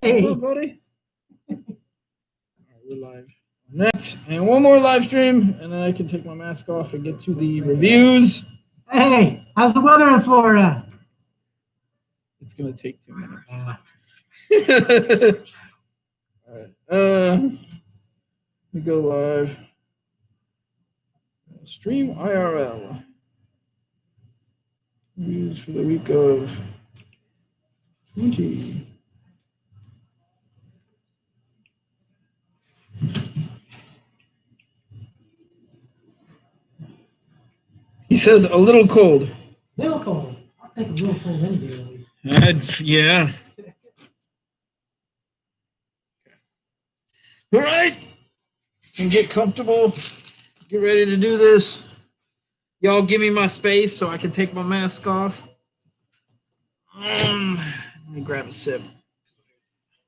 Hey. Hello, buddy. All right, we're live on that. And one more live stream, and then I can take my mask off and get to the reviews. Hey, how's the weather in Florida? It's going to take 2 minutes. All right. Let me go live. Stream IRL. Reviews for the week of 20. He says a little cold. Little cold. I'll take a little cold any day of the week. Yeah. All right. And get comfortable. Get ready to do this. Y'all give me my space so I can take my mask off. Let me grab a sip.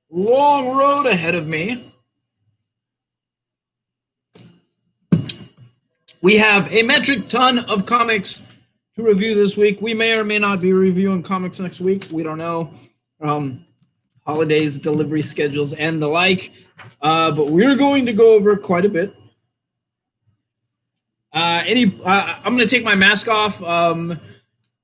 Long road ahead of me. We have a metric ton of comics to review this week. We may or may not be reviewing comics next week. We don't know. Holidays, delivery schedules, and the like. But we're going to go over quite a bit. I'm going to take my mask off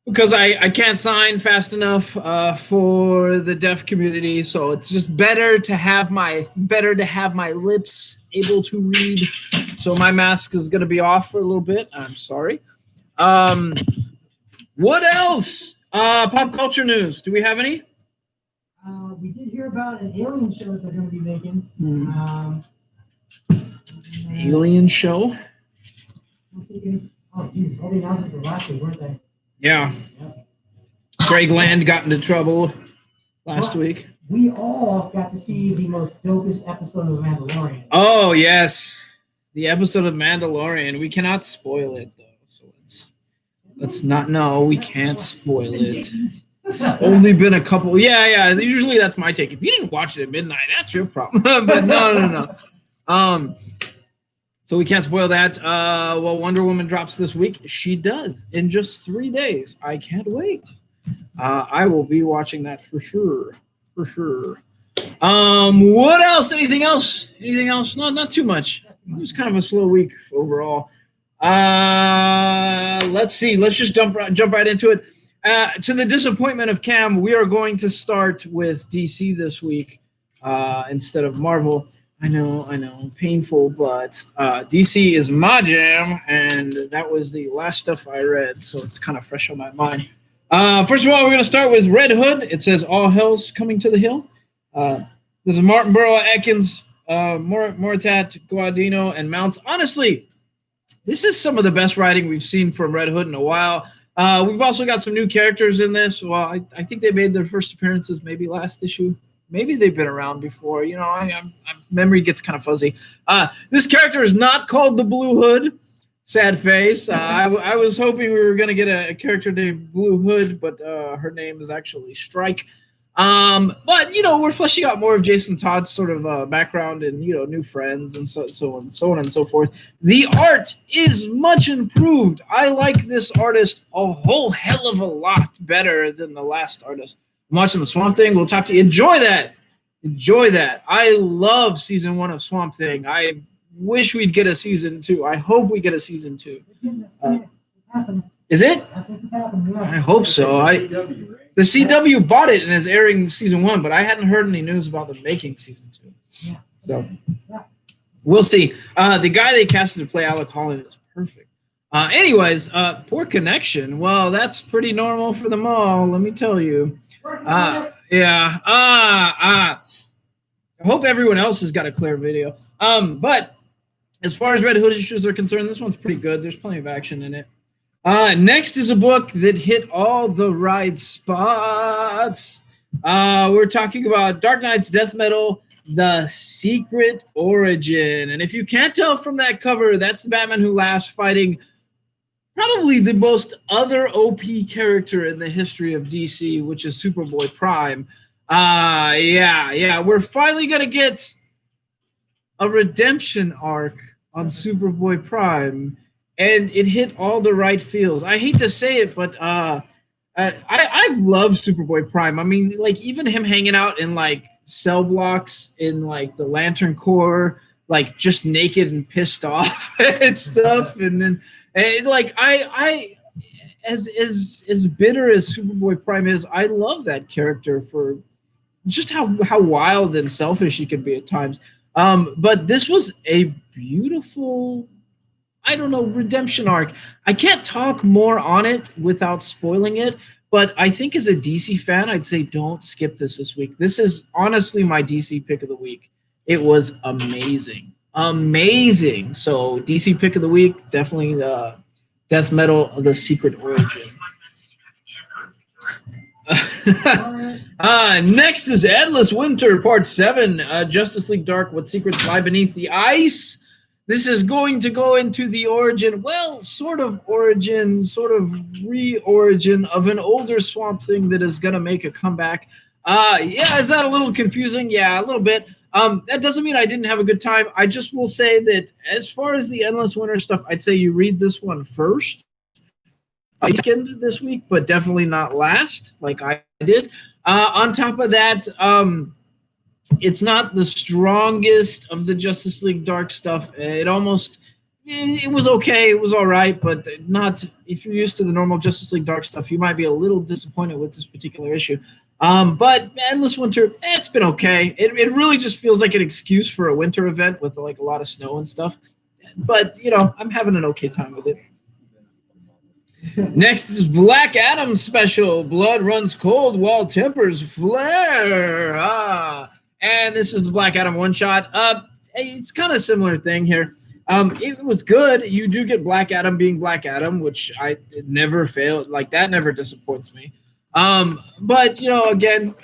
because I can't sign fast enough for the deaf community. So it's just better to have my lips able to read. So my mask is going to be off for a little bit. I'm sorry. What else? Pop culture news. Do we have any? We did hear about an alien show that they're going to be making. Alien show? Oh, Jesus. All the announcements were last week, weren't they? Yeah. Yep. Greg Land got into trouble last week. We all got to see the most dopest episode of The Mandalorian. Oh, yes. The episode of Mandalorian. We cannot spoil it, though. So let's not. No, we can't spoil it. It's only been a couple. Yeah. Usually that's my take. If you didn't watch it at midnight, that's your problem. But no. So we can't spoil that. Well, Wonder Woman drops this week. She does in just 3 days. I can't wait. I will be watching that for sure. For sure. What else? Anything else? Not too much. It was kind of a slow week overall. Let's see. Let's just jump right into it. To the disappointment of Cam, we are going to start with DC this week instead of Marvel. I know, painful, but DC is my jam, and that was the last stuff I read, so it's kind of fresh on my mind. First of all, we're going to start with Red Hood. It says All Hell's Coming to the Hill. This is Martin Burrow, Atkins, Moritat, Guadino, and Mounts. Honestly, this is some of the best writing we've seen from Red Hood in a while. We've also got some new characters in this. Well, I think they made their first appearances maybe last issue. Maybe they've been around before. You know, memory gets kind of fuzzy. This character is not called the Blue Hood. Sad face. I was hoping we were going to get a character named Blue Hood, but her name is actually Strike. But, we're fleshing out more of Jason Todd's sort of background and, new friends and so on and so forth. The art is much improved. I like this artist a whole hell of a lot better than the last artist. I'm watching the Swamp Thing. We'll talk to you. Enjoy that. I love season 1 of Swamp Thing. I wish we'd get a season 2. I hope we get a season 2. Is it? I think it's happening, yeah. I hope so. The CW bought it and is airing season 1, but I hadn't heard any news about them making season 2. Yeah. So we'll see. The guy they casted to play Alec Holland is perfect. Anyways, poor connection. Well, that's pretty normal for them all, let me tell you. Yeah. I hope everyone else has got a clear video. But as far as Red Hood issues are concerned, this one's pretty good. There's plenty of action in it. Next is a book that hit all the right spots. We're talking about Dark Knight's Death Metal, The Secret Origin. And if you can't tell from that cover, that's the Batman Who Laughs fighting probably the most other OP character in the history of DC, which is Superboy Prime. Yeah. We're finally going to get a redemption arc on Superboy Prime. And it hit all the right feels. I hate to say it, but I've loved Superboy Prime. I mean, like even him hanging out in like cell blocks in like the Lantern Corps, like just naked and pissed off and stuff. And then and like I as bitter as Superboy Prime is, I love that character for just how wild and selfish he can be at times. But this was a beautiful, I don't know, redemption arc. I can't talk more on it without spoiling it, but I think as a DC fan, I'd say don't skip this week. This is honestly my DC pick of the week. It was amazing. Amazing. So DC pick of the week, definitely the Death Metal, The Secret Origin. Next is Endless Winter Part 7, Justice League Dark, What Secrets Lie Beneath the Ice. This is going to go into the origin, well, sort of re-origin of an older Swamp Thing that is going to make a comeback. Yeah, is that a little confusing? Yeah, a little bit. That doesn't mean I didn't have a good time. I just will say that as far as the Endless Winter stuff, I'd say you read this one first. Weekend this week, but definitely not last like I did. On top of that, it's not the strongest of the Justice League Dark stuff. It was okay. It was all right, but not if you're used to the normal Justice League Dark stuff, you might be a little disappointed with this particular issue. But Endless Winter, it's been okay. It really just feels like an excuse for a winter event with like a lot of snow and stuff. But, I'm having an okay time with it. Next is Black Adam special. Blood runs cold while tempers flare. And this is the Black Adam one-shot. It's kind of a similar thing here. It was good. You do get Black Adam being Black Adam, which it never failed. Like, that never disappoints me. But, again,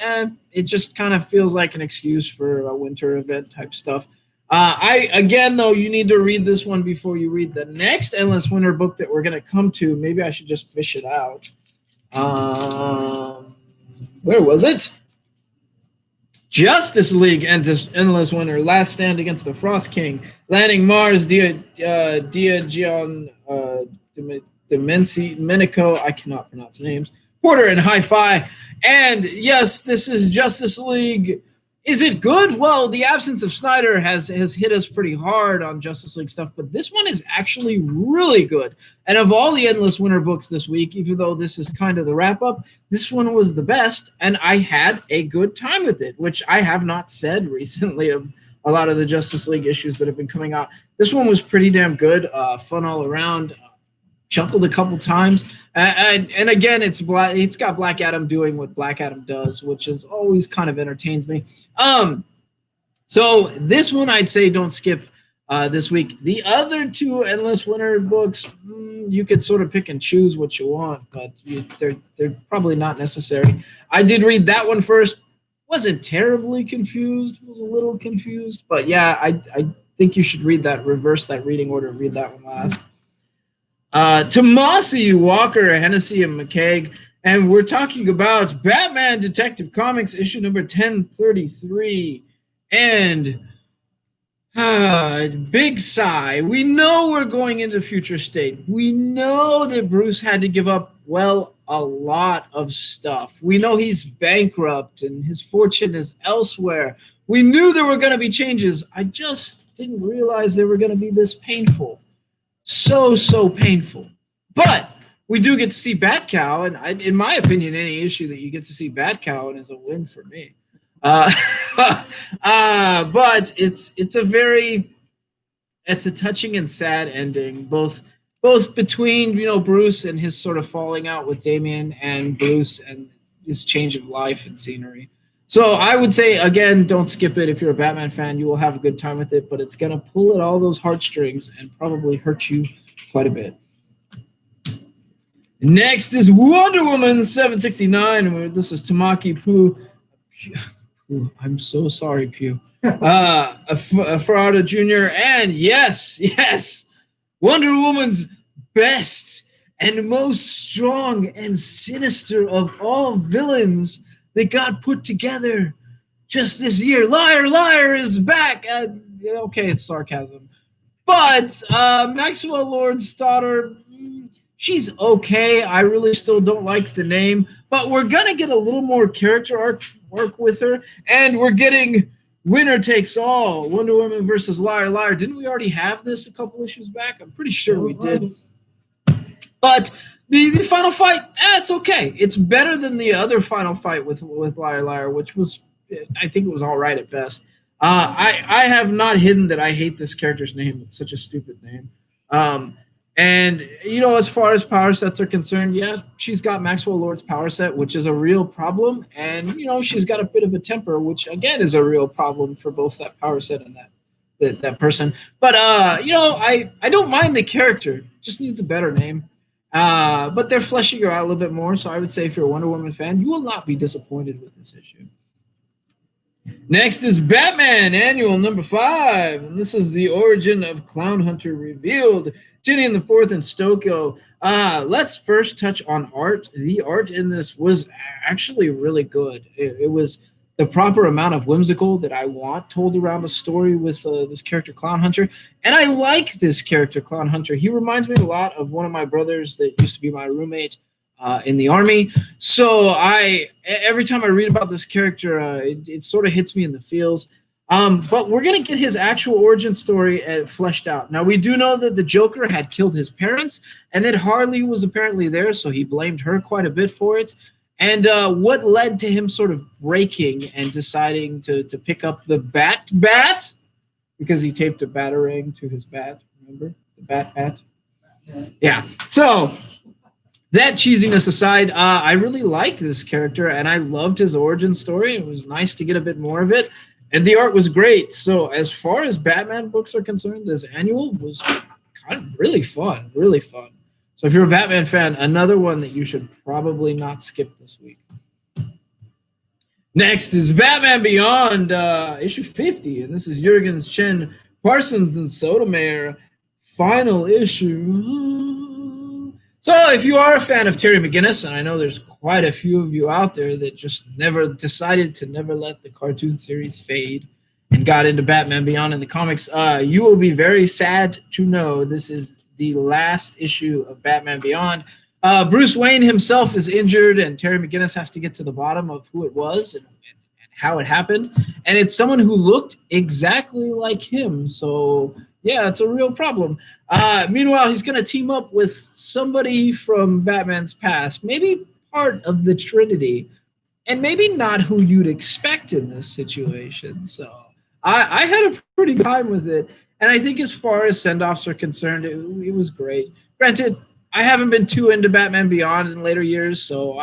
it just kind of feels like an excuse for a winter event type stuff. Though, you need to read this one before you read the next Endless Winter book that we're going to come to. Maybe I should just fish it out. Where was it? Justice League Endless Winter, Last Stand Against the Frost King, landing Mars, Diagon, Domenico, I cannot pronounce names, Porter and Hi-Fi. And yes, this is Justice League. Is it good? Well, the absence of Snyder has hit us pretty hard on Justice League stuff, but this one is actually really good. And of all the Endless Winter books this week, even though this is kind of the wrap-up, this one was the best, and I had a good time with it, which I have not said recently of a lot of the Justice League issues that have been coming out. This one was pretty damn good, fun all around. Chuckled a couple times, and again, it's got Black Adam doing what Black Adam does, which is always kind of entertains me. So this one I'd say don't skip this week. The other two Endless Winter books, you could sort of pick and choose what you want, but they're probably not necessary. I did read that one first. Wasn't terribly confused. Was a little confused, but yeah, I think you should reverse that reading order, and read that one last. Tomasi, Walker, Hennessy, and McCaig, and we're talking about Batman Detective Comics issue number 1033. And big sigh. We know we're going into Future State. We know that Bruce had to give up, well, a lot of stuff. We know he's bankrupt and his fortune is elsewhere. We knew there were going to be changes. I just didn't realize they were going to be this painful. So painful. But we do get to see Bat-Cow, and in my opinion, any issue that you get to see Bat-Cow is a win for me. But it's a touching and sad ending, both between Bruce and his sort of falling out with Damian, and Bruce and his change of life and scenery. So I would say, again, don't skip it. If you're a Batman fan, you will have a good time with it, but it's going to pull at all those heartstrings and probably hurt you quite a bit. Next is Wonder Woman 769. This is Tamaki Poo. I'm so sorry, Pew. Ferraro Jr. And yes, Wonder Woman's best and most strong and sinister of all villains that got put together just this year. Liar is back. Okay, it's sarcasm. But Maxwell Lord's daughter, she's okay. I really still don't like the name. But we're going to get a little more character arc work with her. And we're getting winner takes all, Wonder Woman versus Liar Liar. Didn't we already have this a couple issues back? I'm pretty sure we did. But the final fight, it's okay. It's better than the other final fight with Liar Liar, which was, I think it was all right at best. I have not hidden that I hate this character's name. It's such a stupid name. And, as far as power sets are concerned, yeah, she's got Maxwell Lord's power set, which is a real problem. And, she's got a bit of a temper, which, again, is a real problem for both that power set and that person. But, I don't mind the character. Just needs a better name. But they're fleshing her out a little bit more. So I would say if you're a Wonder Woman fan, you will not be disappointed with this issue. Next is Batman Annual number 5. And this is the origin of Clown Hunter revealed. Ginny the Fourth and Stoko. Let's first touch on art. The art in this was actually really good. It was the proper amount of whimsical that I want told around a story with this character, Clown Hunter. And I like this character, Clown Hunter. He reminds me a lot of one of my brothers that used to be my roommate in the Army. So every time I read about this character, it sort of hits me in the feels. But we're going to get his actual origin story fleshed out. Now, we do know that the Joker had killed his parents and that Harley was apparently there, so he blamed her quite a bit for it. And what led to him sort of breaking and deciding to pick up the bat? Because he taped a batarang to his bat, remember? The bat? Yeah. So that cheesiness aside, I really liked this character, and I loved his origin story. It was nice to get a bit more of it. And the art was great. So as far as Batman books are concerned, this annual was kind of really fun, really fun. So if you're a Batman fan, another one that you should probably not skip this week. Next is Batman Beyond, issue 50. And this is Jurgens, Chen, Parsons, and Sotomayor. Final issue. So if you are a fan of Terry McGinnis, and I know there's quite a few of you out there that just decided to never let the cartoon series fade and got into Batman Beyond in the comics, you will be very sad to know this is the last issue of Batman Beyond. Bruce Wayne himself is injured, and Terry McGinnis has to get to the bottom of who it was and how it happened. And it's someone who looked exactly like him. So, yeah, it's a real problem. Meanwhile, he's going to team up with somebody from Batman's past, maybe part of the Trinity, and maybe not who you'd expect in this situation. So I had a pretty good time with it. And I think as far as send-offs are concerned, it was great. Granted, I haven't been too into Batman Beyond in later years, so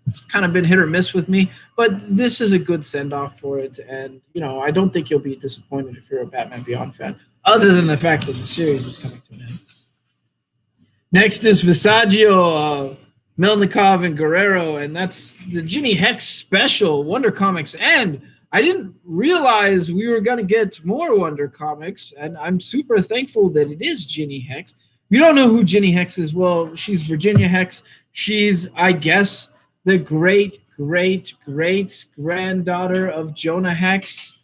it's kind of been hit or miss with me. But this is a good send-off for it. And, I don't think you'll be disappointed if you're a Batman Beyond fan, other than the fact that the series is coming to an end. Next is Visaggio, Melnikov, and Guerrero, and that's the Ginny Hex special, Wonder Comics. And I didn't realize we were going to get more Wonder Comics, and I'm super thankful that it is Ginny Hex. If you don't know who Ginny Hex is, well, she's Virginia Hex. She's, I guess, the great-great-great-granddaughter of Jonah Hex.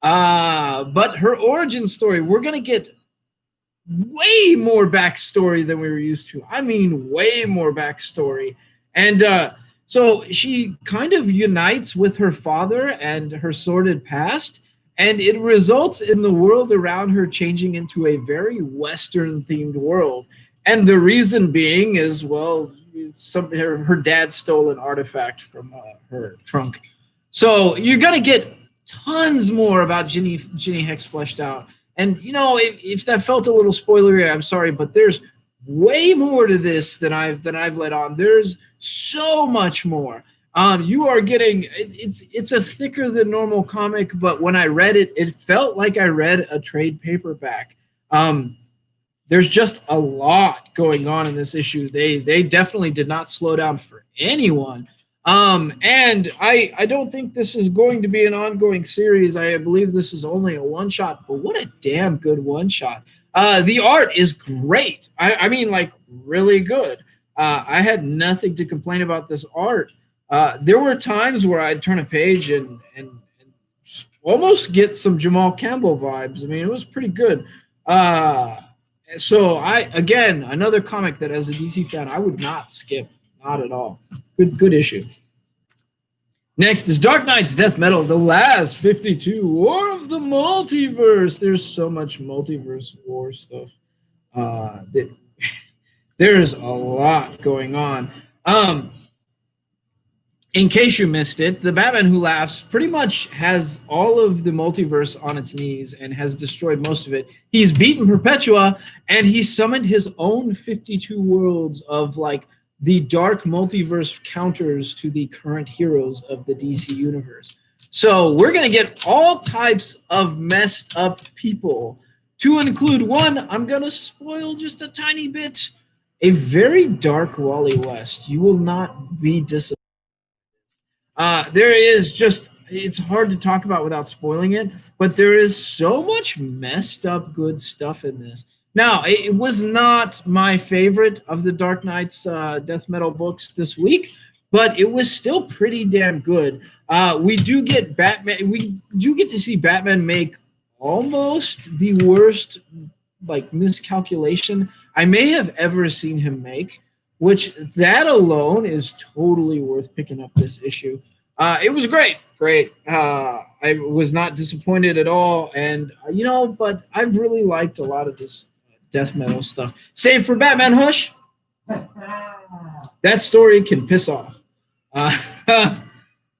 But her origin story, we're going to get way more backstory than we were used to. I mean, way more backstory. And so she kind of unites with her father and her sordid past, and it results in the world around her changing into a very Western-themed world. And the reason being is, well, her dad stole an artifact from her trunk. So you're going to get tons more about Ginny Hex fleshed out. And, if that felt a little spoilery, I'm sorry, but there's way more to this than I've let on. There's so much more. You are getting it's a thicker than normal comic, but when I read it, it felt like I read a trade paperback. There's just a lot going on in this issue. They definitely did not slow down for anyone. And I don't think this is going to be an ongoing series. I believe this is only a one-shot, but what a damn good one-shot. The art is great. I mean, like, really good. I had nothing to complain about this art. There were times where I'd turn a page and almost get some Jamal Campbell vibes. I mean, it was pretty good. So again, another comic that as a DC fan, I would not skip. Not at all. Good issue. Next is Dark Knight's Death Metal, The Last 52, War of the Multiverse. There's so much multiverse war stuff. There's a lot going on. In case you missed it, the Batman Who Laughs pretty much has all of the multiverse on its knees and has destroyed most of it. He's beaten Perpetua, and he summoned his own 52 worlds of like the dark multiverse counters to the current heroes of the DC universe. So we're going to get all types of messed up people, to include one I'm going to spoil just a tiny bit, a very dark Wally West. You will not be disappointed. There is just, it's hard to talk about without spoiling it, but there is so much messed up good stuff in this. Now, it was not my favorite of the Dark Knight's death metal books this week, but it was still pretty damn good. We do get to see Batman make almost the worst like miscalculation I may have ever seen him make, which that alone is totally worth picking up this issue. It was great. I was not disappointed at all, and but I've really liked a lot of this death metal stuff, save for Batman Hush. That story can piss off. And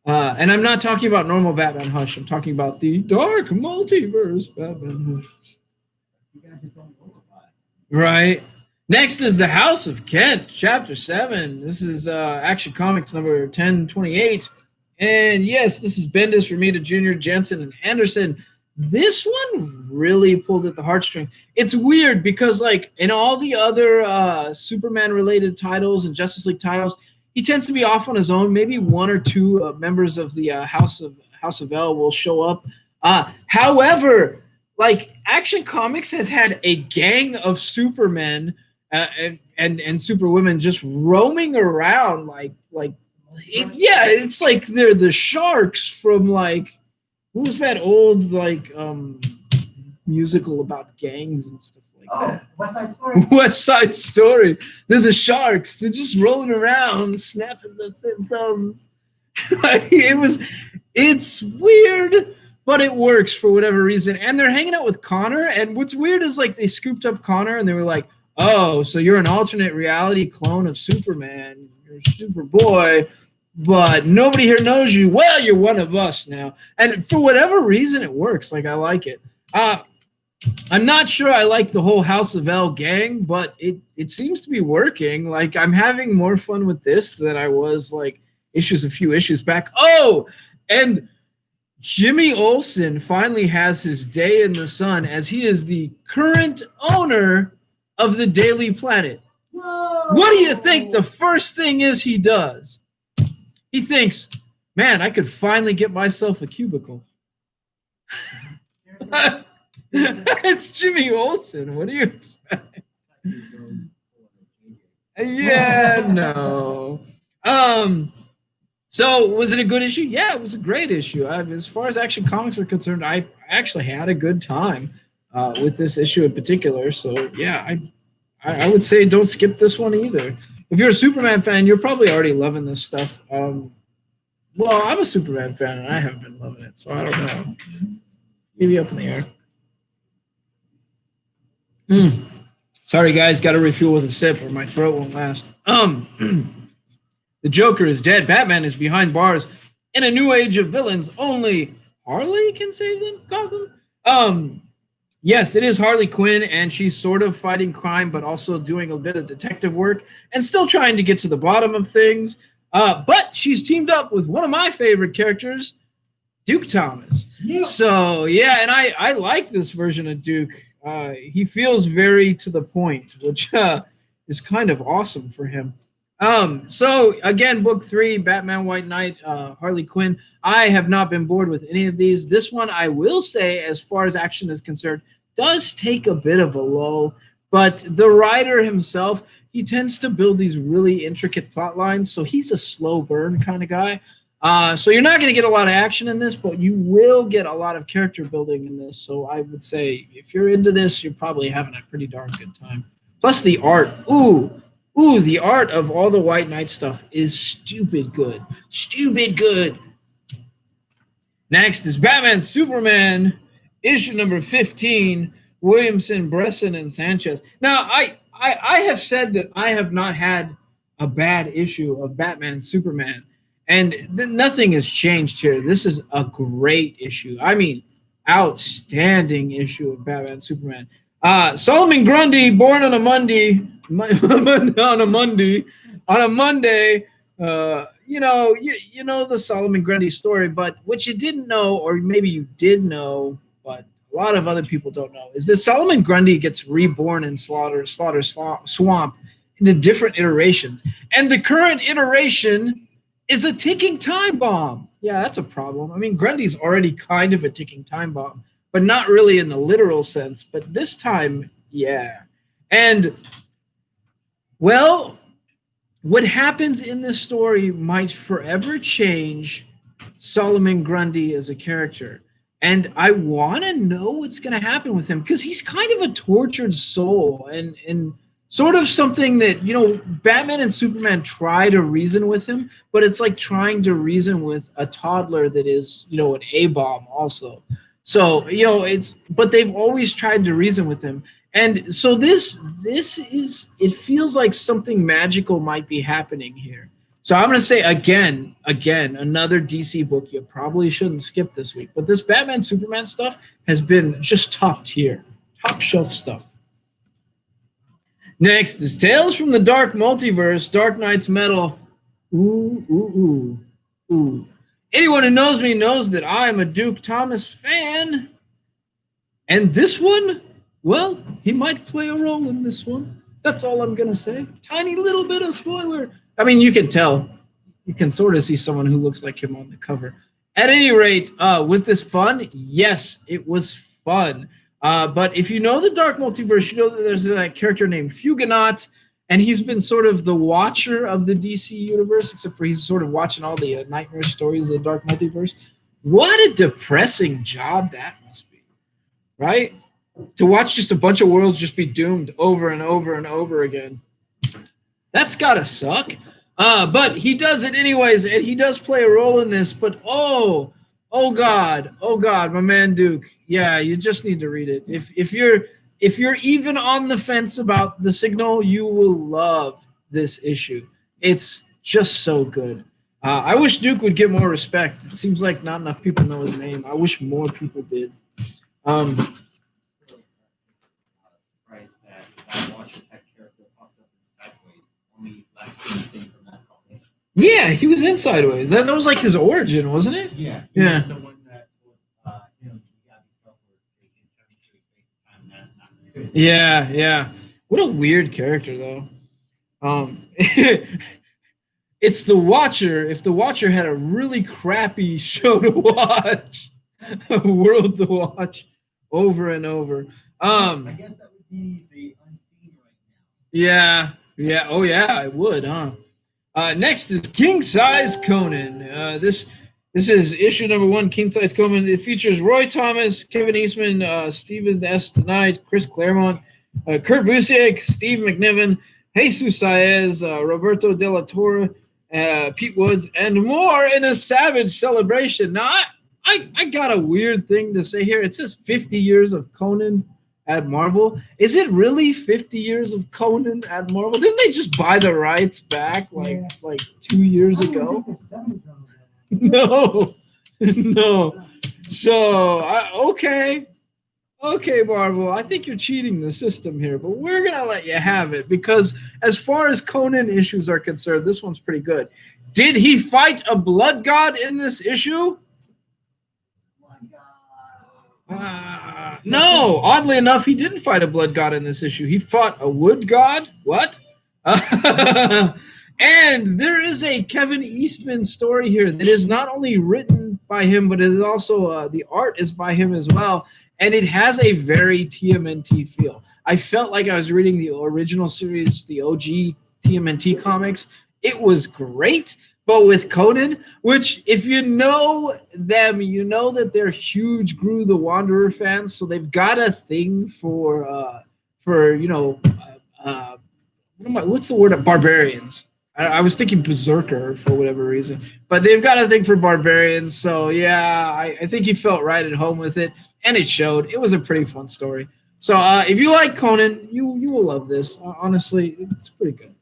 I'm not talking about normal Batman Hush. I'm talking about the dark multiverse Batman Hush. Right. Next is The House of Kent, Chapter 7. This is Action Comics number 1028. And yes, this is Bendis, Romita Jr., Jensen, and Anderson. This one really pulled at the heartstrings. It's weird because, like, in all the other Superman-related titles and Justice League titles, he tends to be off on his own. Maybe one or two members of the House of L will show up. However, like, Action Comics has had a gang of Supermen and Superwomen just roaming around, it's like they're the Sharks from like. What was that old like musical about gangs and stuff like that? West Side Story. West Side Story. They're the Sharks. They're just rolling around, snapping the thumbs. It's weird, but it works for whatever reason. And they're hanging out with Connor. And what's weird is like they scooped up Connor and they were like, "Oh, so you're an alternate reality clone of Superman. You're Superboy. But nobody here knows you. Well, you're one of us now." And for whatever reason, it works. Like, I like it. I'm not sure I like the whole House of L gang, but it seems to be working. Like, I'm having more fun with this than I was, like, a few issues back. Oh, and Jimmy Olsen finally has his day in the sun as he is the current owner of the Daily Planet. Whoa. What do you think the first thing is he does? He thinks, "Man, I could finally get myself a cubicle." It's Jimmy Olsen. What do you expect? Yeah, no. So was it a good issue? Yeah, it was a great issue. As far as Action Comics are concerned, I actually had a good time with this issue in particular. So yeah, I would say don't skip this one either. If you're a Superman fan, you're probably already loving this stuff. Well, I'm a Superman fan, and I haven't been loving it, so I don't know. Maybe up in the air. Sorry, guys. Got to refuel with a sip, or my throat won't last. The Joker is dead. Batman is behind bars. In a new age of villains, only Harley can save them. Gotham. Yes, it is Harley Quinn, and she's sort of fighting crime, but also doing a bit of detective work and still trying to get to the bottom of things. But she's teamed up with one of my favorite characters, Duke Thomas. Yeah. So, yeah, and I like this version of Duke. He feels very to the point, which is kind of awesome for him. So, again, book 3, Batman White Knight, Harley Quinn. I have not been bored with any of these. This one, I will say, as far as action is concerned, does take a bit of a lull. But the writer himself, he tends to build these really intricate plot lines, so he's a slow burn kind of guy. So you're not going to get a lot of action in this, but you will get a lot of character building in this. So I would say if you're into this, you're probably having a pretty darn good time. Plus the art. Ooh, the art of all the White Knight stuff is stupid good. Stupid good. Next is Batman Superman, issue number 15, Williamson, Bresson, and Sanchez. Now, I have said that I have not had a bad issue of Batman Superman, and nothing has changed here. This is a great issue. I mean, outstanding issue of Batman Superman. Solomon Grundy, born on a Monday, on a Monday. You know the Solomon Grundy story, but what you didn't know, or maybe you did know, but a lot of other people don't know, is that Solomon Grundy gets reborn in Slaughter Swamp into different iterations, and the current iteration is a ticking time bomb. Yeah, that's a problem. I mean, Grundy's already kind of a ticking time bomb, but not really in the literal sense. But this time, yeah. And, well, what happens in this story might forever change Solomon Grundy as a character. And I want to know what's going to happen with him, because he's kind of a tortured soul and sort of something that, Batman and Superman try to reason with him, but it's like trying to reason with a toddler that is, an A-bomb also. So, but they've always tried to reason with him. And so this is, it feels like something magical might be happening here. So I'm going to say again, another DC book you probably shouldn't skip this week. But this Batman Superman stuff has been just top tier, top shelf stuff. Next is Tales from the Dark Multiverse, Dark Knight's Metal. Ooh. Anyone who knows me knows that I am a Duke Thomas fan. And this one, well, he might play a role in this one. That's all I'm going to say. Tiny little bit of spoiler. I mean, you can tell. You can sort of see someone who looks like him on the cover. At any rate, was this fun? Yes, it was fun. But if you know the Dark Multiverse, you know that there's that character named Fugonaut, and he's been sort of the watcher of the DC universe, except for he's sort of watching all the nightmare stories of the Dark Multiverse. What a depressing job that must be, right? To watch just a bunch of worlds just be doomed over and over and over again. That's gotta suck. But he does it anyways, and he does play a role in this. But oh God, my man Duke. Yeah, you just need to read it. If you're even on the fence about The Signal, you will love this issue. It's just so good. I wish Duke would get more respect. It seems like not enough people know his name. I wish more people did. Yeah, he was in Sideways. That was like his origin, wasn't it? Yeah. Yeah. The one that, you got to be careful. Yeah. What a weird character, though. It's The Watcher. If The Watcher had a really crappy show to watch, a world to watch over and over. I guess that would be the Unseen right now. Yeah. Oh, yeah, it would, huh? Next is King Size Conan. This is issue number 1, King Size Conan. It features Roy Thomas, Kevin Eastman, Stephen S. Tonight, Chris Claremont, Kurt Busiek, Steve McNiven, Jesus Saez, Roberto De La Torre, Pete Woods, and more in a savage celebration. Now, I got a weird thing to say here. It says 50 years of Conan at Marvel. Is it really 50 years of Conan at Marvel? Didn't they just buy the rights back like 2 years ago? No. So, okay, Marvel, I think you're cheating the system here, but we're going to let you have it because as far as Conan issues are concerned, this one's pretty good. Did he fight a blood god in this issue? No, oddly enough, he didn't fight a blood god in this issue. He fought a wood god. What? And there is a Kevin Eastman story here that is not only written by him, but is also the art is by him as well. And it has a very TMNT feel. I felt like I was reading the original series, the OG TMNT comics. It was great. But with Conan, which if you know them, you know that they're huge Gru the Wanderer fans, so they've got a thing for what's the word? Barbarians. I was thinking Berserker for whatever reason, but they've got a thing for barbarians. So yeah, I think he felt right at home with it, and it showed. It was a pretty fun story. So if you like Conan, you will love this. Honestly, it's pretty good.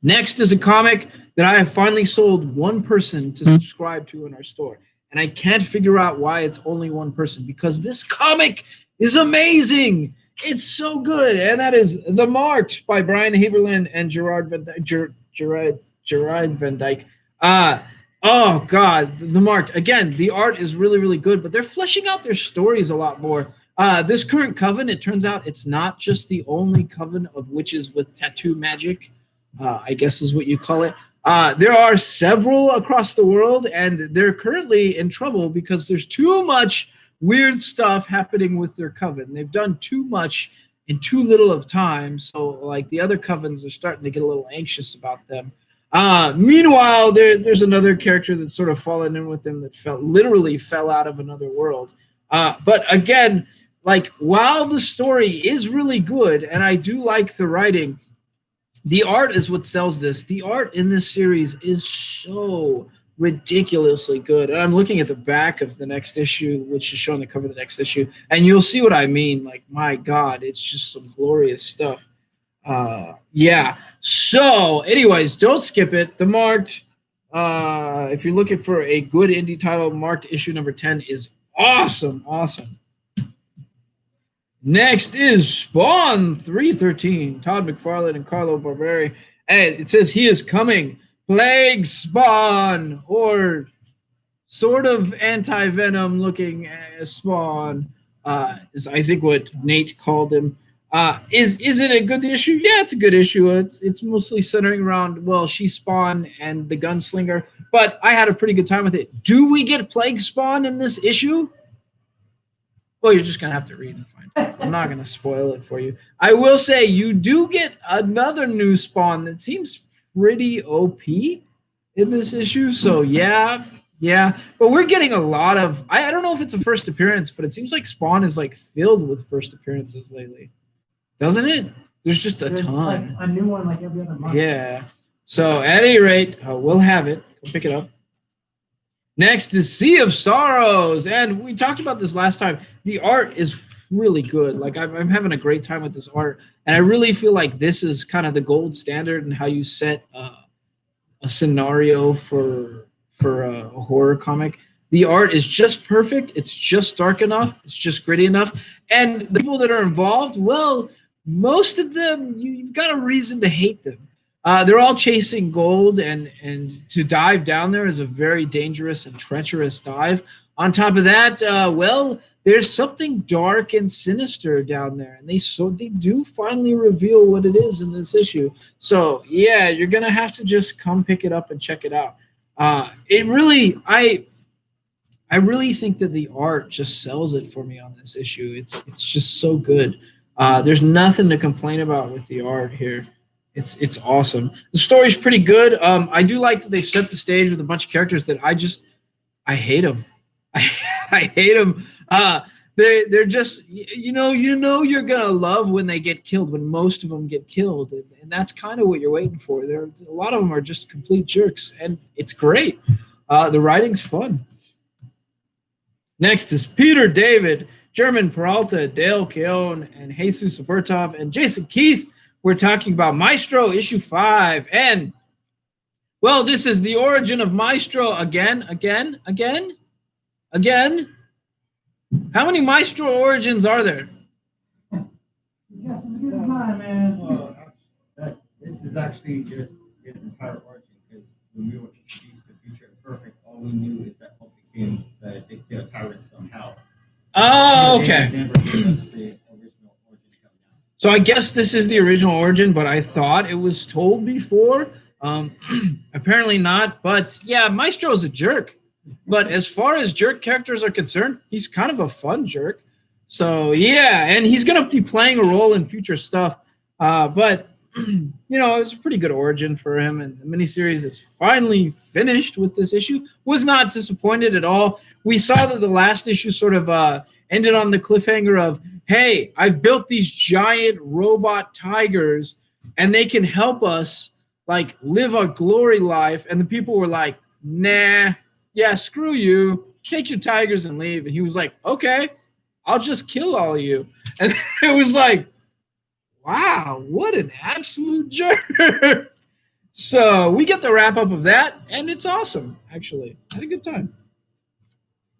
Next is a comic that I have finally sold one person to subscribe to in our store. And I can't figure out why it's only one person, because this comic is amazing. It's so good. And that is The Marked by Brian Haberlin and Gerard Van Dyke. Oh, God, The Marked. Again, the art is really, really good, but they're fleshing out their stories a lot more. This current coven, it turns out it's not just the only coven of witches with tattoo magic, I guess is what you call it. There are several across the world, and they're currently in trouble because there's too much weird stuff happening with their coven. They've done too much in too little of time, so like the other covens are starting to get a little anxious about them. Meanwhile, there's another character that's sort of fallen in with them that literally fell out of another world. But again, like, while the story is really good, and I do like the writing, the art is what sells this. The art in this series is so ridiculously good. And I'm looking at the back of the next issue, which is showing the cover of the next issue, and you'll see what I mean. Like, my God, it's just some glorious stuff. Yeah. So, anyways, don't skip it. The Marked, if you're looking for a good indie title, Marked issue number 10 is awesome. Awesome. Next is Spawn 313, Todd McFarlane and Carlo Barberi. And it says he is coming. Plague Spawn, or sort of anti-venom looking Spawn, is I think what Nate called him. Is it a good issue? Yeah, it's a good issue. It's mostly centering around, well, she's Spawn and the gunslinger, but I had a pretty good time with it. Do we get Plague Spawn in this issue? Well, you're just going to have to read and find out. I'm not going to spoil it for you. I will say you do get another new Spawn that seems pretty OP in this issue. So, yeah. But we're getting a lot of... I don't know if it's a first appearance, but it seems like Spawn is like filled with first appearances lately. Doesn't it? There's just a ton. Like a new one like every other month. Yeah. So, at any rate, we'll have it. Go pick it up. Next is Sea of Sorrows, and we talked about this last time. The art is really good. Like, I'm having a great time with this art, and I really feel like this is kind of the gold standard in how you set a scenario for a horror comic. The art is just perfect. It's just dark enough. It's just gritty enough, and the people that are involved, well, most of them, you've got a reason to hate them. They're all chasing gold, and to dive down there is a very dangerous and treacherous dive. On top of that, well, there's something dark and sinister down there, and they do finally reveal what it is in this issue. So yeah, you're gonna have to just come pick it up and check it out. It really, I really think that the art just sells it for me on this issue. It's just so good. There's nothing to complain about with the art here. It's awesome. The story's pretty good. I do like that they set the stage with a bunch of characters that I hate them. I hate them. They're just, you know you're gonna love when they get killed, when most of them get killed, and that's kind of what you're waiting for. A lot of them are just complete jerks, and it's great. The writing's fun. Next is Peter David, German Peralta, Dale Keown, and Jesus Bertov, and Jason Keith. We're talking about Maestro issue 5, and well, this is the origin of Maestro again. How many Maestro origins are there? Yes, it's a good time, man. Well, this is actually just his entire origin, because when we were introduced to Future Perfect, all we knew is that Hulk became the Dictator Tyrant somehow. Oh, okay. They never gave us the original origin coming out. So I guess this is the original origin, but I thought it was told before. Apparently not, but yeah, Maestro's a jerk. But as far as jerk characters are concerned, he's kind of a fun jerk. So yeah, and he's going to be playing a role in future stuff. But, you know, it was a pretty good origin for him, and the miniseries is finally finished with this issue. Was not disappointed at all. We saw that the last issue sort of ended on the cliffhanger of, hey, I've built these giant robot tigers, and they can help us like live a glory life. And the people were like, nah, yeah, screw you. Take your tigers and leave. And he was like, okay, I'll just kill all of you. And it was like, wow, what an absolute jerk. So we get the wrap up of that, and it's awesome, actually. I had a good time.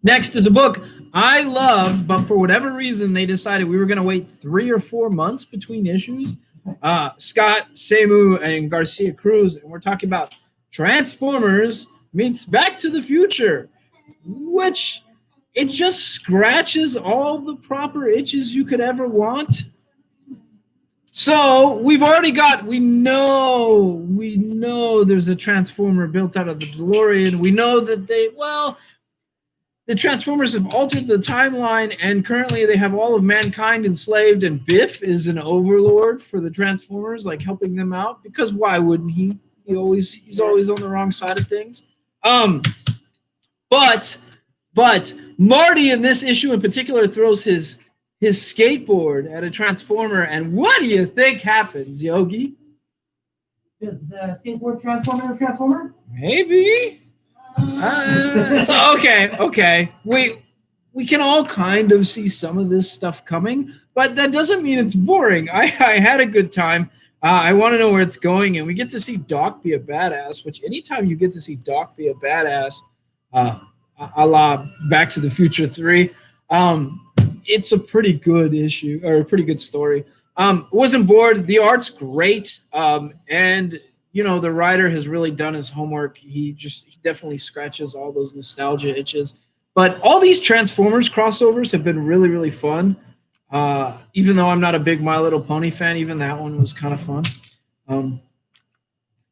Next is a book I loved, but for whatever reason, they decided we were going to wait 3 or 4 months between issues. Scott, Semu, and Garcia Cruz, and we're talking about Transformers meets Back to the Future, which it just scratches all the proper itches you could ever want. So we know there's a Transformer built out of the DeLorean. We know that the Transformers have altered the timeline, and currently they have all of mankind enslaved, and Biff is an overlord for the Transformers, like helping them out, because why wouldn't he? He's always on the wrong side of things. But Marty in this issue in particular throws his skateboard at a Transformer, and what do you think happens, Yogi? Does the skateboard transform into a Transformer? Maybe. Okay. We can all kind of see some of this stuff coming, but that doesn't mean it's boring. I had a good time. I want to know where it's going, and we get to see Doc be a badass, which anytime you get to see Doc be a badass, a la Back to the Future 3, it's a pretty good issue, or a pretty good story. Wasn't bored. The art's great. And the writer has really done his homework. He definitely scratches all those nostalgia itches. But all these Transformers crossovers have been really, really fun. Even though I'm not a big My Little Pony fan, even that one was kind of fun.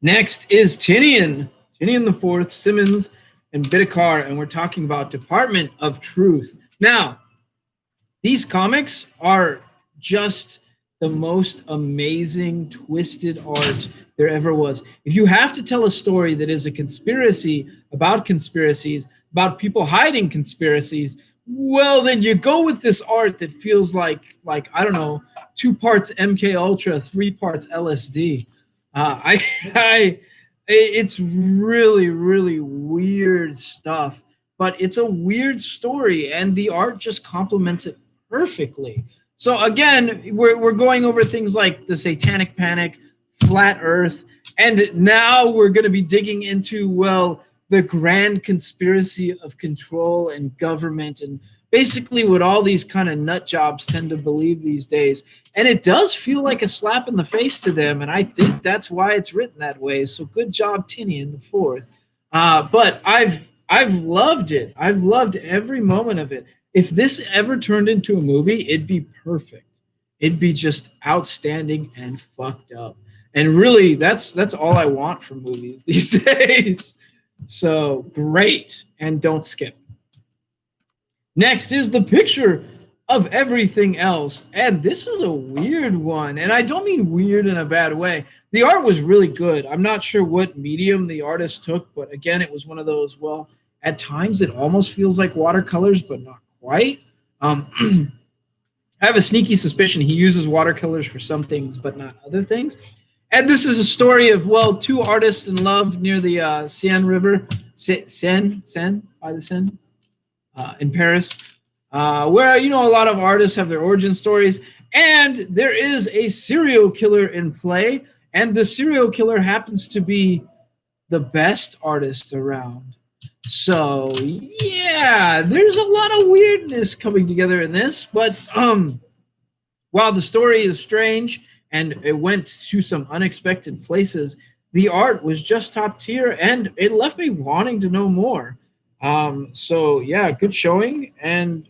Next is Tinian the Fourth, Simmons, and Bidikar, and we're talking about Department of Truth. Now, these comics are just the most amazing, twisted art there ever was. If you have to tell a story that is a conspiracy about conspiracies, about people hiding conspiracies, well, then you go with this art that feels like I don't know, 2 parts MK Ultra, 3 parts LSD. It's really, really weird stuff, but it's a weird story, and the art just complements it perfectly. So again, we're going over things like the Satanic Panic, Flat Earth, and now we're going to be digging into, the grand conspiracy of control and government, and basically what all these kind of nut jobs tend to believe these days. And it does feel like a slap in the face to them, and I think that's why it's written that way. So good job, Tinian the Fourth. But I've loved it. I've loved every moment of it. If this ever turned into a movie, it'd be perfect. It'd be just outstanding and fucked up. And really, that's all I want from movies these days. So great, and don't skip. Next is the picture of everything else, and this was a weird one, and I don't mean weird in a bad way. The art was really good. I'm not sure what medium the artist took, but again, it was one of those, at times it almost feels like watercolors, but not quite. I have a sneaky suspicion he uses watercolors for some things, but not other things. And this is a story of, 2 artists in love near the Seine River, Seine, by the Seine, in Paris, where, a lot of artists have their origin stories. And there is a serial killer in play, and the serial killer happens to be the best artist around. So, yeah, there's a lot of weirdness coming together in this, but while the story is strange and it went to some unexpected places, the art was just top tier, and it left me wanting to know more. So, yeah, good showing, and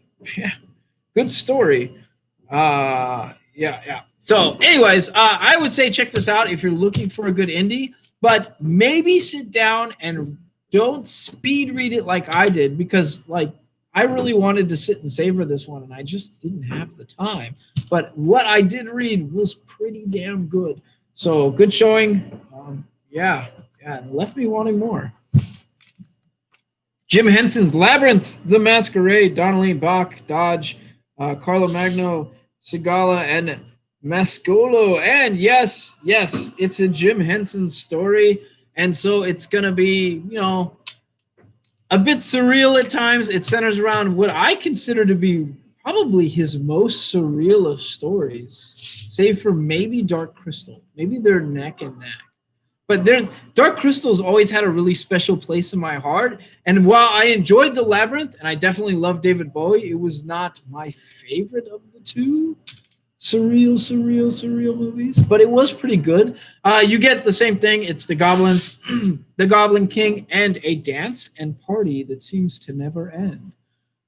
good story. Yeah. So, anyways, I would say check this out if you're looking for a good indie, but maybe sit down and don't speed read it like I did, because I really wanted to sit and savor this one, and I just didn't have the time. But what I did read was pretty damn good. So good showing. Yeah, and left me wanting more. Jim Henson's Labyrinth, The Masquerade, Donnelly, Bach, Dodge, Carlo Magno, Segala, and Mascolo. And yes, it's a Jim Henson story. And so it's going to be, a bit surreal at times. It centers around what I consider to be probably his most surreal of stories, save for maybe Dark Crystal. Maybe they're neck and neck. But Dark Crystal's always had a really special place in my heart. And while I enjoyed The Labyrinth, and I definitely love David Bowie, it was not my favorite of the two surreal movies, but it was pretty good. You get the same thing. It's the goblins, the Goblin King, and a dance and party that seems to never end.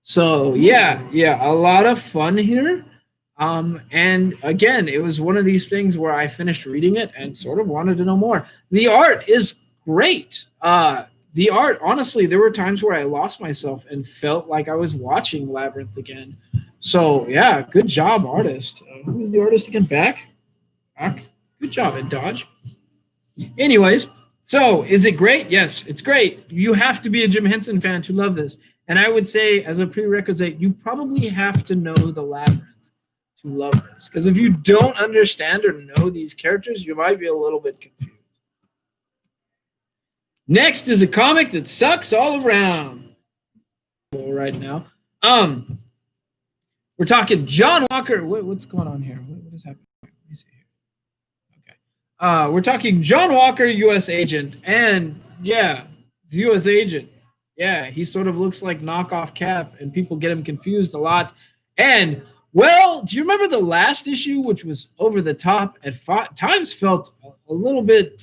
So yeah, a lot of fun here. And again, it was one of these things where I finished reading it and sort of wanted to know more. The art is great. The art, honestly, there were times where I lost myself and felt like I was watching Labyrinth again. So yeah, good job, artist. Who was the artist again? Back. Good job, Ed Dodge. Anyways, so is it great? Yes, it's great. You have to be a Jim Henson fan to love this. And I would say, as a prerequisite, you probably have to know The Labyrinth to love this. Because if you don't understand or know these characters, you might be a little bit confused. Next is a comic that sucks all around right now. We're talking John Walker. What's going on here? What is happening? Let me see here. Okay. We're talking John Walker, U.S. agent. And yeah, it's U.S. agent. Yeah, he sort of looks like knockoff Cap, and people get him confused a lot. And, well, do you remember the last issue, which was over the top, at times felt a little bit,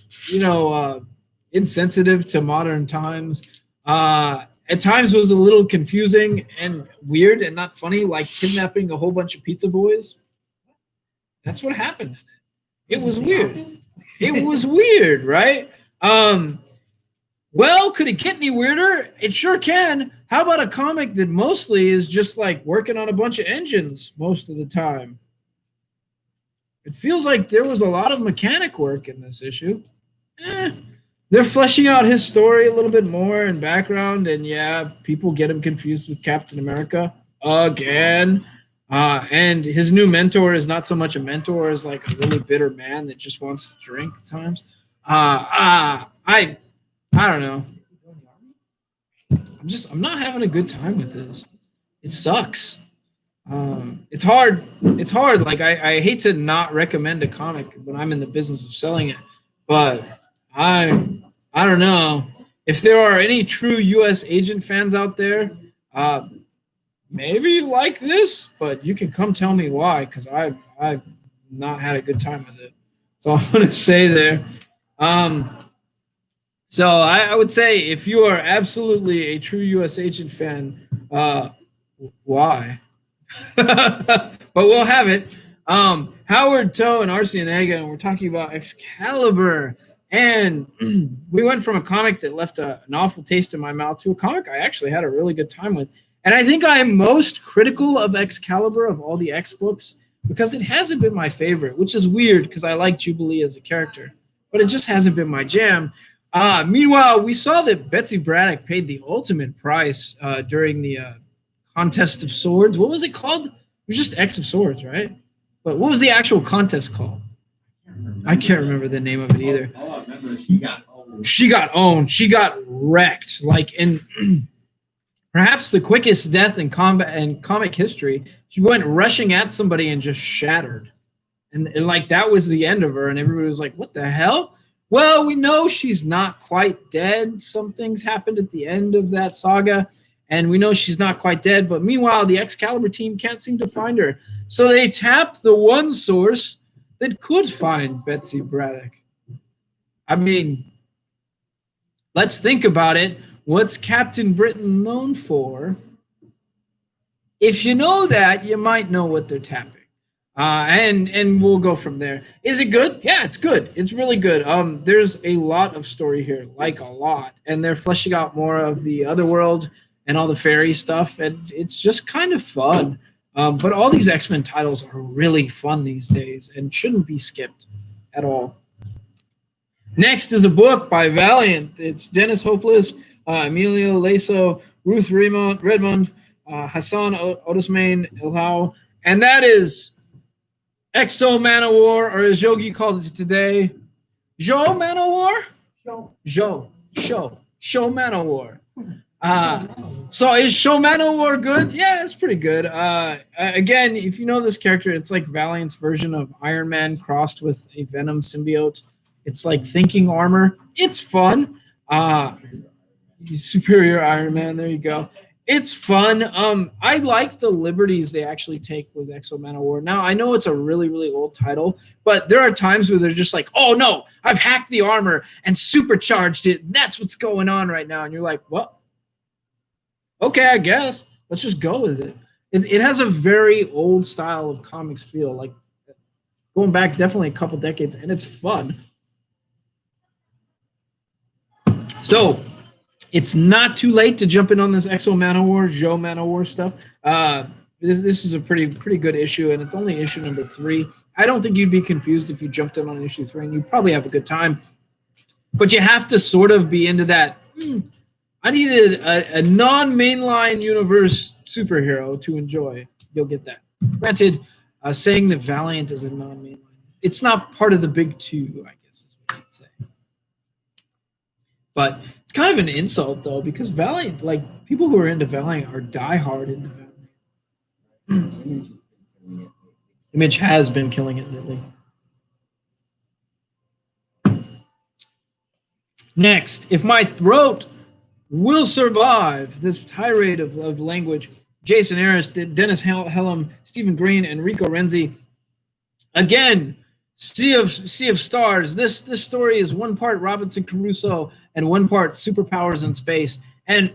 insensitive to modern times? At times was a little confusing and weird and not funny, like kidnapping a whole bunch of pizza boys. That's what happened. It was weird. It was weird, right? Well, could it get any weirder? It sure can. How about a comic that mostly is just like working on a bunch of engines most of the time? It feels like there was a lot of mechanic work in this issue. They're fleshing out his story a little bit more in background, and yeah, people get him confused with Captain America again. And his new mentor is not so much a mentor as like a really bitter man that just wants to drink at times. I don't know. I'm not having a good time with this. It sucks. It's hard. It's hard. Like I hate to not recommend a comic when I'm in the business of selling it, but I don't know if there are any true U.S. agent fans out there. Maybe like this, but you can come tell me why, because I've not had a good time with it. That's all I'm going to say there. So I would say if you are absolutely a true U.S. agent fan, why? But we'll have it. Howard Toe and Arcianega, and we're talking about Excalibur. And we went from a comic that left an awful taste in my mouth to a comic I actually had a really good time with. And I think I am most critical of Excalibur of all the X books because it hasn't been my favorite, which is weird because I like Jubilee as a character, but it just hasn't been my jam. Meanwhile, we saw that Betsy Braddock paid the ultimate price during the Contest of Swords. What was it called? It was just X of Swords, right? But what was the actual contest called? I can't remember the name of it either. All I remember is she got owned. She got owned. She got wrecked. Like in perhaps the quickest death in combat and comic history. She went rushing at somebody and just shattered. And like that was the end of her. And everybody was like, what the hell? Well, we know she's not quite dead. Some things happened at the end of that saga. And we know she's not quite dead. But meanwhile, the Excalibur team can't seem to find her. So they tap the one source that could find Betsy Braddock. I mean, let's think about it. What's Captain Britain known for? If you know that, you might know what they're tapping. And we'll go from there. Is it good? Yeah, it's good. It's really good. There's a lot of story here, like a lot. And they're fleshing out more of the Otherworld and all the fairy stuff. And it's just kind of fun. But all these X-Men titles are really fun these days and shouldn't be skipped at all. Next is a book by Valiant. It's Dennis Hopeless, Emilio Laso, Ruth Redmond, Hassan Otismane Ilhau, and that is Exo Manowar, or as Yogi called it today, Joe Manowar? Joe Manowar. So is Show Manowar good? Yeah, it's pretty good. Again, if you know this character, it's like Valiant's version of Iron Man crossed with a Venom symbiote. It's like thinking armor. It's fun. Superior Iron Man. There you go. It's fun. I like the liberties they actually take with Exo Manowar. Now, I know it's a really, really old title, but there are times where they're just like, oh no, I've hacked the armor and supercharged it. That's what's going on right now. And you're like, well, okay, I guess. Let's just go with it. It has a very old style of comics feel, like going back definitely a couple decades, and it's fun. So it's not too late to jump in on this Exo Manowar, Joe Manowar stuff. This is a pretty good issue, and it's only issue number 3. I don't think you'd be confused if you jumped in on issue 3, and you'd probably have a good time. But you have to sort of be into that. I needed a non-mainline universe superhero to enjoy. You'll get that. Granted, saying that Valiant is a non-mainline, it's not part of the big 2, I guess is what I'd say. But it's kind of an insult, though, because Valiant, like, people who are into Valiant are diehard into Valiant. Image has been killing it lately. Next, if my throat will survive this tirade of language, Jason Harris, Dennis Hellum, Stephen Green, and Rico Renzi. Again, Sea of Stars. This story is one part Robinson Crusoe and one part superpowers in space. And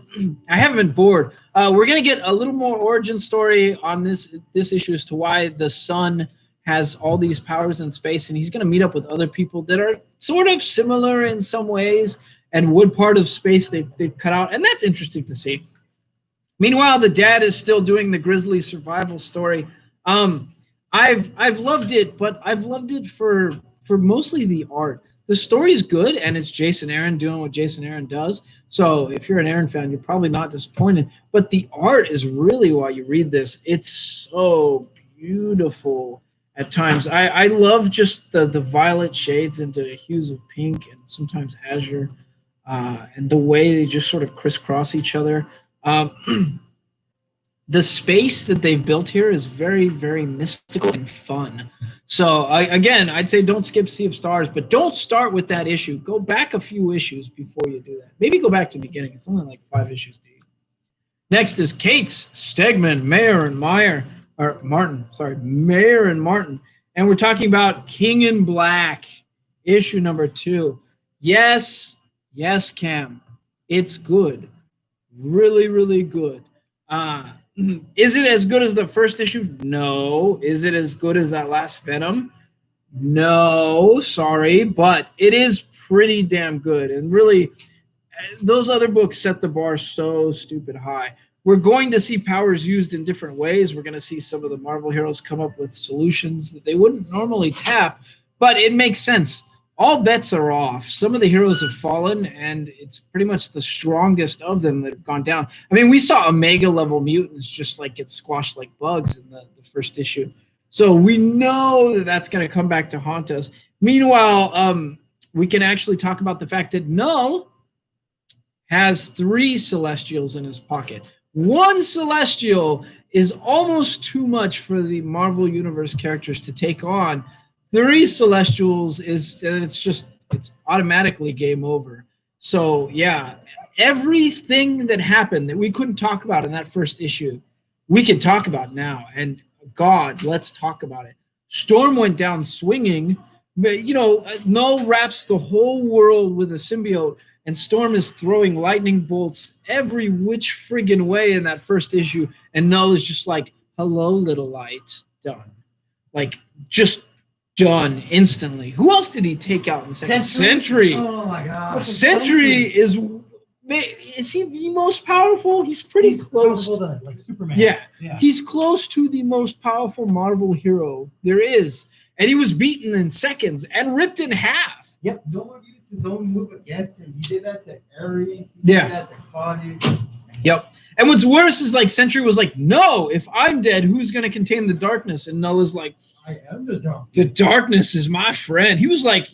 I haven't been bored. We're going to get a little more origin story on this issue as to why the sun has all these powers in space, and he's going to meet up with other people that are sort of similar in some ways, and what part of space they've cut out, and that's interesting to see. Meanwhile, the dad is still doing the Grizzly survival story. I've loved it, but I've loved it for mostly the art. The story's good, and it's Jason Aaron doing what Jason Aaron does. So if you're an Aaron fan, you're probably not disappointed. But the art is really, while you read this, it's so beautiful at times. I love just the violet shades into hues of pink and sometimes azure, and the way they just sort of crisscross each other. The space that they've built here is very, very mystical and fun. So again, I'd say don't skip Sea of Stars, but don't start with that issue. Go back a few issues before you do that. Maybe go back to the beginning. It's only like 5 issues deep. Next is Cates, Stegman, Mayer, and Martin. And we're talking about King in Black, issue number 2. Yes, Cam. It's good. Really, really good. Is it as good as the first issue? No. Is it as good as that last Venom? No, sorry, but it is pretty damn good. And really, those other books set the bar so stupid high. We're going to see powers used in different ways. We're going to see some of the Marvel heroes come up with solutions that they wouldn't normally tap, but it makes sense. All bets are off. Some of the heroes have fallen, and it's pretty much the strongest of them that have gone down. I mean, we saw Omega-level mutants just like get squashed like bugs in the first issue. So we know that that's going to come back to haunt us. Meanwhile, we can actually talk about the fact that Null has 3 Celestials in his pocket. 1 Celestial is almost too much for the Marvel Universe characters to take on. 3 Celestials it's automatically game over. So yeah, everything that happened that we couldn't talk about in that first issue, we can talk about now. And God, let's talk about it. Storm went down swinging, but Null wraps the whole world with a symbiote, and Storm is throwing lightning bolts every which friggin' way in that first issue, and Null is just like, hello, little light, done. Like, just done instantly. Who else did he take out in the second? Sentry. Oh my God. Sentry is he the most powerful? He's pretty close. To, like Superman. Yeah, he's close to the most powerful Marvel hero there is, and he was beaten in seconds and ripped in half. Yep. No one used his own move against him. He did that to Ares. He Yeah. did that to Carnage. Yep. And what's worse is like Sentry was like, no, if I'm dead, who's going to contain the darkness? And Nulla's like, I am the dark. the darkness is my friend. He was like,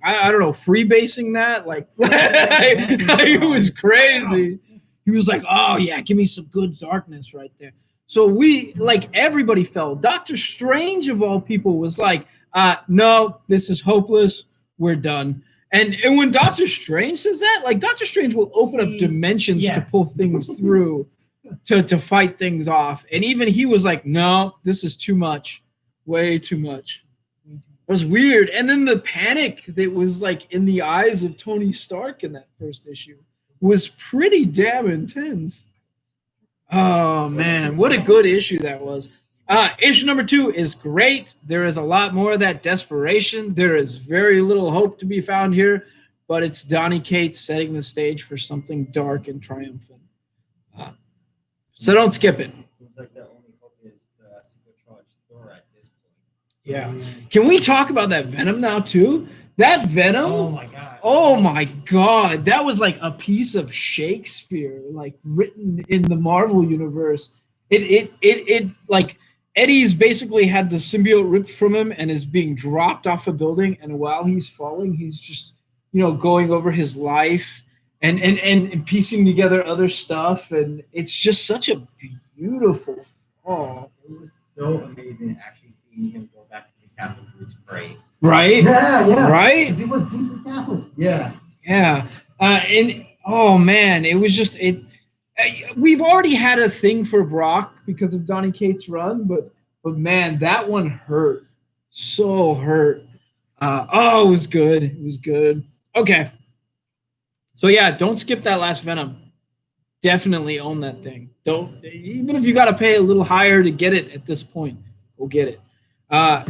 I don't know, freebasing that. Like, it was crazy. He was like, oh yeah, give me some good darkness right there. So we, like, everybody fell. Doctor Strange of all people was like, no, this is hopeless. We're done. And when Doctor Strange says that, like, Doctor Strange will open up dimensions to pull things through, to fight things off. And even he was like, no, this is too much. Way too much. It was weird. And then the panic that was like in the eyes of Tony Stark in that first issue was pretty damn intense. Oh man, what a good issue that was. Issue number 2 is great. There is a lot more of that desperation. There is very little hope to be found here, but it's Donny Cates setting the stage for something dark and triumphant. So don't skip it. Seems like the only hope is the supercharged Thor at this point. Yeah. Can we talk about that Venom now too? That Venom? Oh my god. Oh my god. That was like a piece of Shakespeare, like written in the Marvel universe. It like Eddie's basically had the symbiote ripped from him and is being dropped off a building, and while he's falling, he's just, going over his life and piecing together other stuff, and it's just such a beautiful fall. It was so amazing actually seeing him go back to the Catholic roots pray. Right? Yeah. Right? Because he was deeply Catholic. Yeah. Yeah. And oh man, it was just we've already had a thing for Brock because of Donny Cates' run, but man, that one hurt. So hurt. It was good. It was good. Okay. So yeah, don't skip that last Venom. Definitely own that thing. Even if you got to pay a little higher to get it at this point, go get it.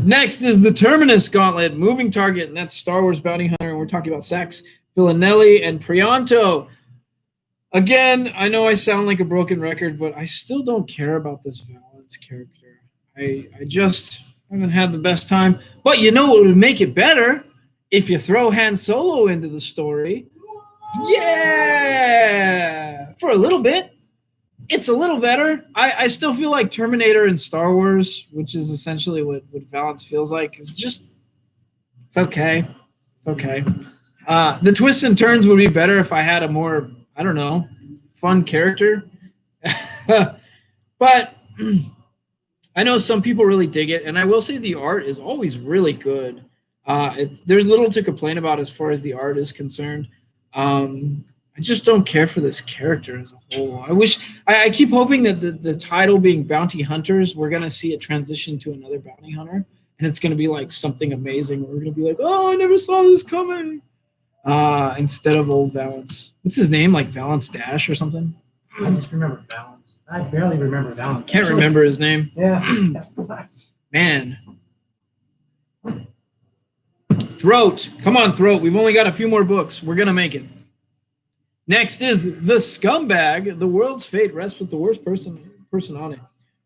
Next is the Terminus Gauntlet, moving target, and that's Star Wars Bounty Hunter, and we're talking about Sax, Villanelli, and Prianto. Again, I know I sound like a broken record, but I still don't care about this Valance character. I just haven't had the best time. But you know what would make it better? If you throw Han Solo into the story. Yeah! For a little bit. It's a little better. I still feel like Terminator and Star Wars, which is essentially what Valance feels like, is just, it's okay. It's okay. The twists and turns would be better if I had a more, I don't know, fun character. But I know some people really dig it, and I will say the art is always really good. There's little to complain about as far as the art is concerned. I just don't care for this character as a whole. I keep hoping that the title being Bounty Hunters, we're going to see it transition to another bounty hunter, and it's going to be like something amazing. We're going to be like, oh, I never saw this coming. Instead of old Valance. What's his name? Like Valance Dash or something? I just remember Valance. I barely remember Valance. Can't remember his name. Yeah. Man. Throat. Come on, Throat. We've only got a few more books. We're going to make it. Next is The Scumbag. The world's fate rests with the worst person on it.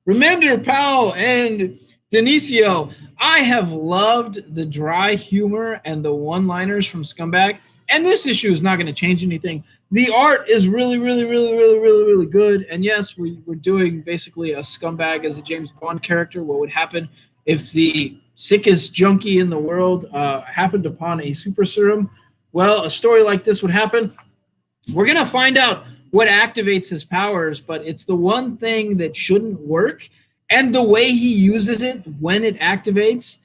Remender Powell and Denisio. I have loved the dry humor and the one-liners from Scumbag, and this issue is not going to change anything. The art is really, really, really, really, really, really good, and yes, we're doing basically a Scumbag as a James Bond character. What would happen if the sickest junkie in the world happened upon a super serum? Well, a story like this would happen. We're going to find out what activates his powers, but it's the one thing that shouldn't work. And the way he uses it when it activates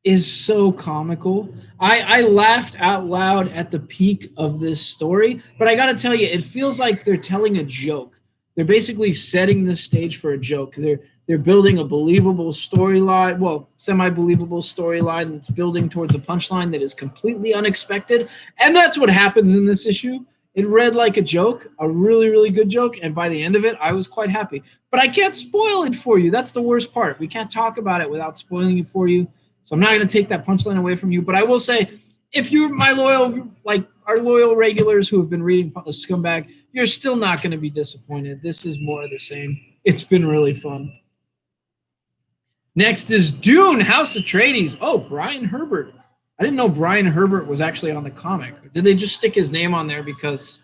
is so comical. I laughed out loud at the peak of this story, but I got to tell you, it feels like they're telling a joke. They're basically setting the stage for a joke. They're building a believable storyline, well, semi-believable storyline that's building towards a punchline that is completely unexpected. And that's what happens in this issue. It read like a joke, a really, really good joke, and by the end of it, I was quite happy. But I can't spoil it for you. That's the worst part. We can't talk about it without spoiling it for you. So I'm not going to take that punchline away from you. But I will say, if you're my loyal, like our loyal regulars who have been reading Scumbag, you're still not going to be disappointed. This is more of the same. It's been really fun. Next is Dune, House Atreides. Oh, Brian Herbert. I didn't know Brian Herbert was actually on the comic. Did they just stick his name on there because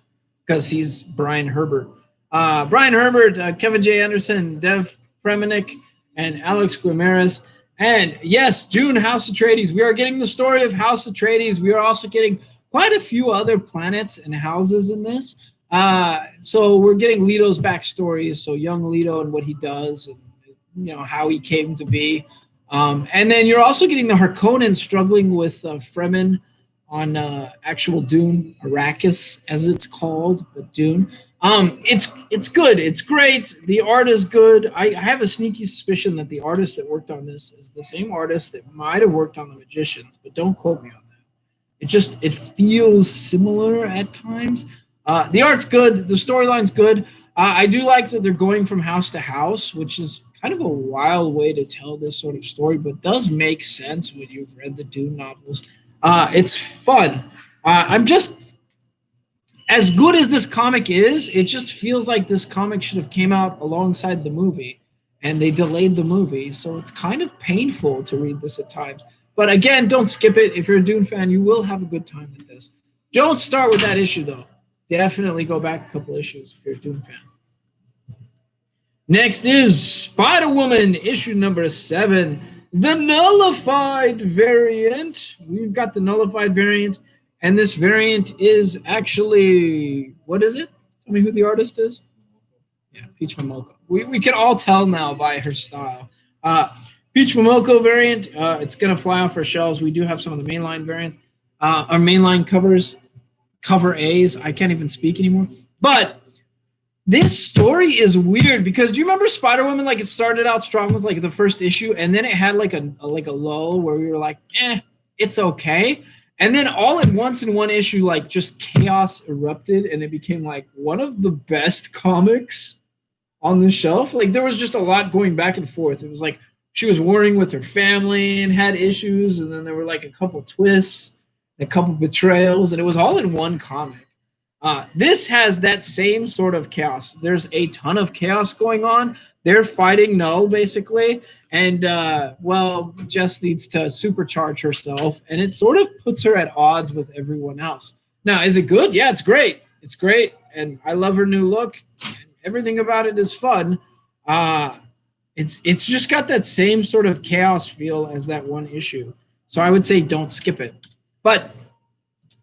he's Brian Herbert? Brian Herbert, Kevin J. Anderson, Dev Premanik, and Alex Guimarães. And yes, June, House Atreides. We are getting the story of House Atreides. We are also getting quite a few other planets and houses in this. So we're getting Leto's backstories. So young Leto and what he does, and how he came to be. And then you're also getting the Harkonnen struggling with Fremen on actual Dune, Arrakis as it's called, but Dune. It's good. It's great. The art is good. I have a sneaky suspicion that the artist that worked on this is the same artist that might have worked on The Magicians, but don't quote me on that. It feels similar at times. The art's good. The storyline's good. I do like that they're going from house to house, which is kind of a wild way to tell this sort of story, but does make sense when you've read the Dune novels. It's fun. I'm just, as good as this comic is, it just feels like this comic should have came out alongside the movie, and they delayed the movie, so it's kind of painful to read this at times. But again, don't skip it. If you're a Dune fan, you will have a good time with this. Don't start with that issue, though. Definitely go back a couple issues if you're a Dune fan. Next is Spider-Woman, issue number 7. The nullified variant. We've got the nullified variant, and this variant is actually, what is it? Tell me who the artist is. Yeah, Peach Momoko. We can all tell now by her style. Peach Momoko variant. It's going to fly off our shelves. We do have some of the mainline variants. Our mainline covers, cover A's. I can't even speak anymore. But this story is weird because do you remember Spider-Woman? Like, it started out strong with like the first issue, and then it had like a lull where we were like, it's okay. And then all at once in one issue, like just chaos erupted, and it became like one of the best comics on the shelf. Like, there was just a lot going back and forth. It was like she was warring with her family and had issues, and then there were like a couple twists, a couple betrayals, and it was all in one comic. This has that same sort of chaos. There's a ton of chaos going on. They're fighting Null, basically. And, Jess needs to supercharge herself. And it sort of puts her at odds with everyone else. Now, is it good? Yeah, it's great. It's great. And I love her new look. Everything about it is fun. It's just got that same sort of chaos feel as that one issue. So I would say don't skip it. But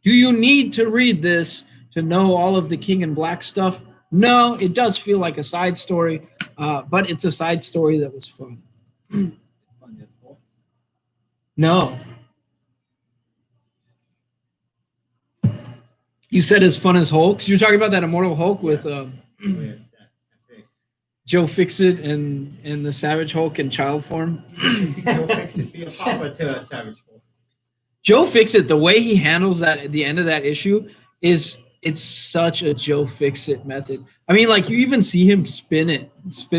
do you need to read this to know all of the King in Black stuff? No, it does feel like a side story, but it's a side story that was fun. No. You said as fun as Hulk? You're talking about that Immortal Hulk with Joe Fixit and the Savage Hulk in child form? Joe Fixit, be a papa to a Savage Hulk. Joe Fixit, the way he handles that at the end of that issue it's such a Joe Fixit method. I mean, like, you even see him spin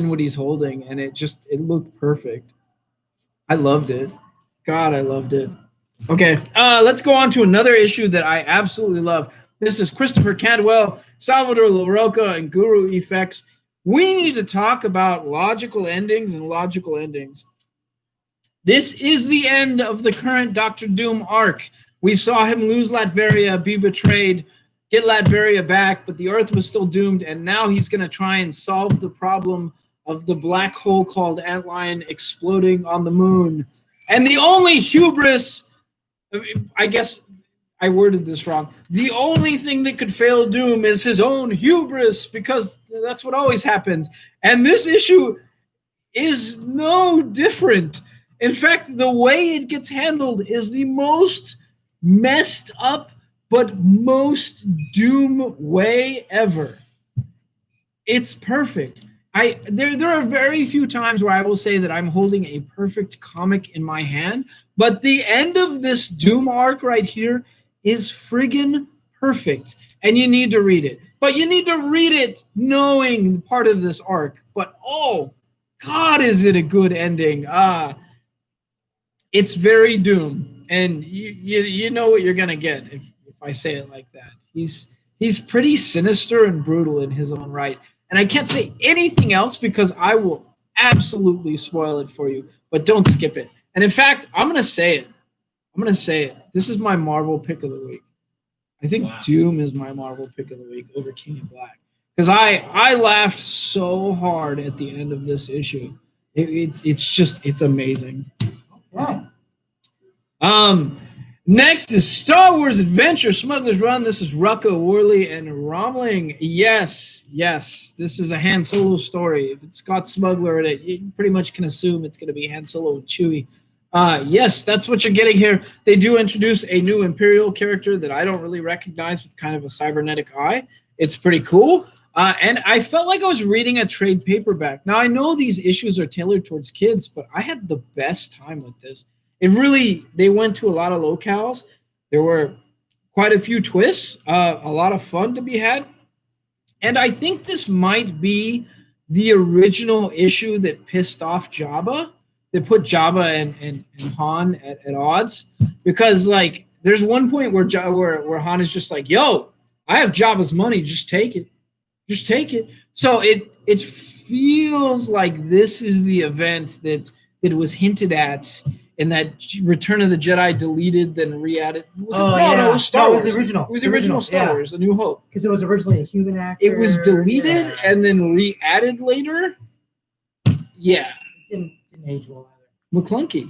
what he's holding, and it looked perfect. I loved it. God, I loved it. Okay, let's go on to another issue that I absolutely love. This is Christopher Cantwell, Salvador Larroca, and Guru Effects. We need to talk about logical endings and logical endings. This is the end of the current Doctor Doom arc. We saw him lose Latveria, be betrayed, get Latveria back, but the Earth was still doomed, and now he's going to try and solve the problem of the black hole called Antlion exploding on the moon. And the only hubris, I guess I worded this wrong, the only thing that could fail Doom is his own hubris, because that's what always happens. And this issue is no different. In fact, the way it gets handled is the most messed up but most Doom way ever. It's perfect. There are very few times where I will say that I'm holding a perfect comic in my hand, but the end of this Doom arc right here is friggin' perfect, and you need to read it. But you need to read it knowing part of this arc. But oh, God, is it a good ending. It's very Doom, and you know what you're going to get if I say it like that. He's pretty sinister and brutal in his own right. And I can't say anything else because I will absolutely spoil it for you, but don't skip it. And in fact, I'm going to say it. This is my Marvel pick of the week. I think Doom is my Marvel pick of the week over King in Black. because I laughed so hard at the end of this issue. It's amazing. Yeah. Next is Star Wars Adventure Smuggler's Run. This is Rucka, Worley, and Romling. Yes, this is a Han Solo story. If it's got Smuggler in it, you pretty much can assume it's going to be Han Solo and Chewie. Yes, that's what you're getting here. They do introduce a new Imperial character that I don't really recognize with kind of a cybernetic eye. It's pretty cool. And I felt like I was reading a trade paperback. Now, I know these issues are tailored towards kids, but I had the best time with this. They went to a lot of locales. There were quite a few twists, a lot of fun to be had. And I think this might be the original issue that pissed off Jabba, that put Jabba and Han at odds. Because, like, there's one point where Han is just like, yo, I have Jabba's money, just take it. Just take it. So it feels like this is the event that was hinted at in that Return of the Jedi deleted, then re-added. It was Star Wars. It was the original. It was the original Star Wars, A New Hope. Because it was originally a human actor. It was deleted and then re-added later. Yeah. It didn't age well either. McClunky.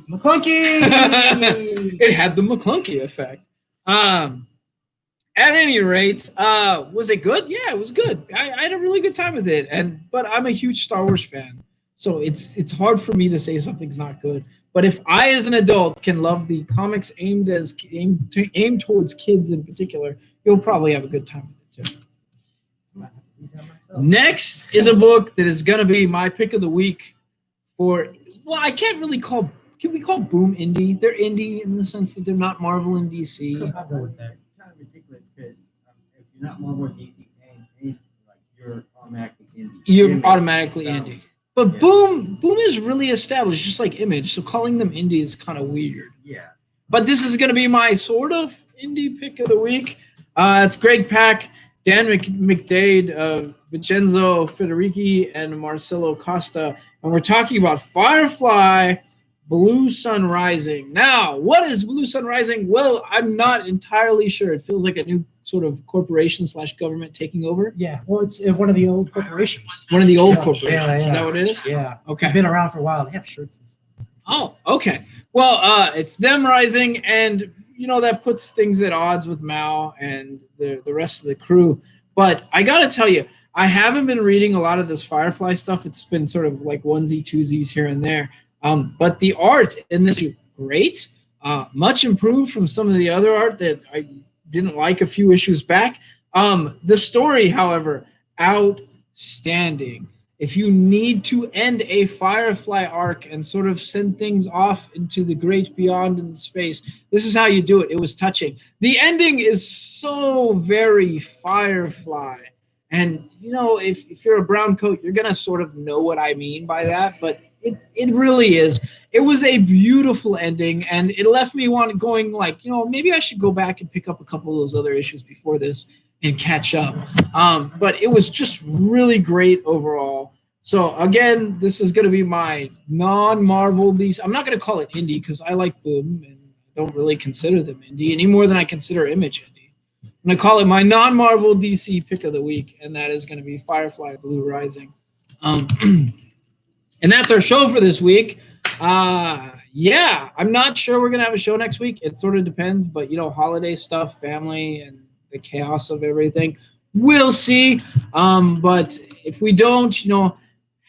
It had the McClunky effect. At any rate, was it good? Yeah, it was good. I had a really good time with it, but I'm a huge Star Wars fan, so it's hard for me to say something's not good. But if I, as an adult, can love the comics aimed towards kids in particular, you'll probably have a good time with it too. Next is a book that is going to be my pick of the week I can't really call. Can we call Boom indie? They're indie in the sense that they're not Marvel and DC. I'll go with that. It's kind of ridiculous because if you're not Marvel or DC, you're automatically indie. You're automatically indie. But Boom is really established, just like Image. So calling them indie is kind of weird. Yeah. But this is going to be my sort of indie pick of the week. It's Greg Pak, Dan McDade, Vincenzo Federici, and Marcelo Costa. And we're talking about Firefly Blue Sun Rising. Now, what is Blue Sun Rising? Well, I'm not entirely sure. It feels like a new sort of corporation / government taking over. Yeah, well, it's one of the old corporations. One of the old corporations. Yeah. Is that what it is? Yeah. Okay. They've been around for a while. They have shirts and stuff. Oh, okay. Well, it's them rising, and that puts things at odds with Mao and the rest of the crew. But I got to tell you, I haven't been reading a lot of this Firefly stuff. It's been sort of like onesie twosies here and there. But the art in this is great, much improved from some of the other art that I didn't like a few issues back. The story, however, outstanding. If you need to end a Firefly arc and sort of send things off into the great beyond in space, this is how you do it. It was touching. The ending is so very Firefly. And, if you're a brown coat, you're going to sort of know what I mean by that. But it really is. It was a beautiful ending, and it left me going like, maybe I should go back and pick up a couple of those other issues before this and catch up. But it was just really great overall. So again, this is going to be my non-Marvel. I'm not going to call it indie because I like Boom and don't really consider them indie any more than I consider Image indie. I'm going to call it my non-Marvel DC pick of the week, and that is going to be Firefly Blue Rising. And that's our show for this week. I'm not sure we're going to have a show next week. It sort of depends, but, holiday stuff, family, and the chaos of everything. We'll see. But if we don't,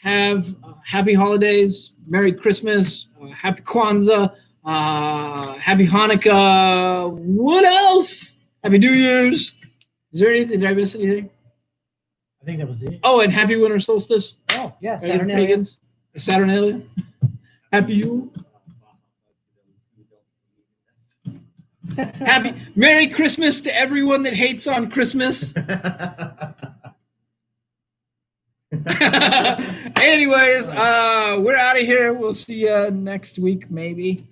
have happy holidays, Merry Christmas, Happy Kwanzaa, Happy Hanukkah. What else? Happy New Year's. Is there anything? Did I miss anything? I think that was it. Oh, and Happy Winter Solstice. Oh, yeah. Saturnalia. Happy Yule. Happy Merry Christmas to everyone that hates on Christmas. Anyways, we're out of here. We'll see you next week, maybe.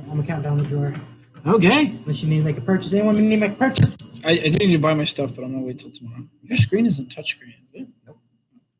I'm gonna count down the drawer. Okay. Unless you need to make a purchase. Anyone need to make a purchase? I do need to buy my stuff, but I'm gonna wait till tomorrow. Your screen isn't touchscreen.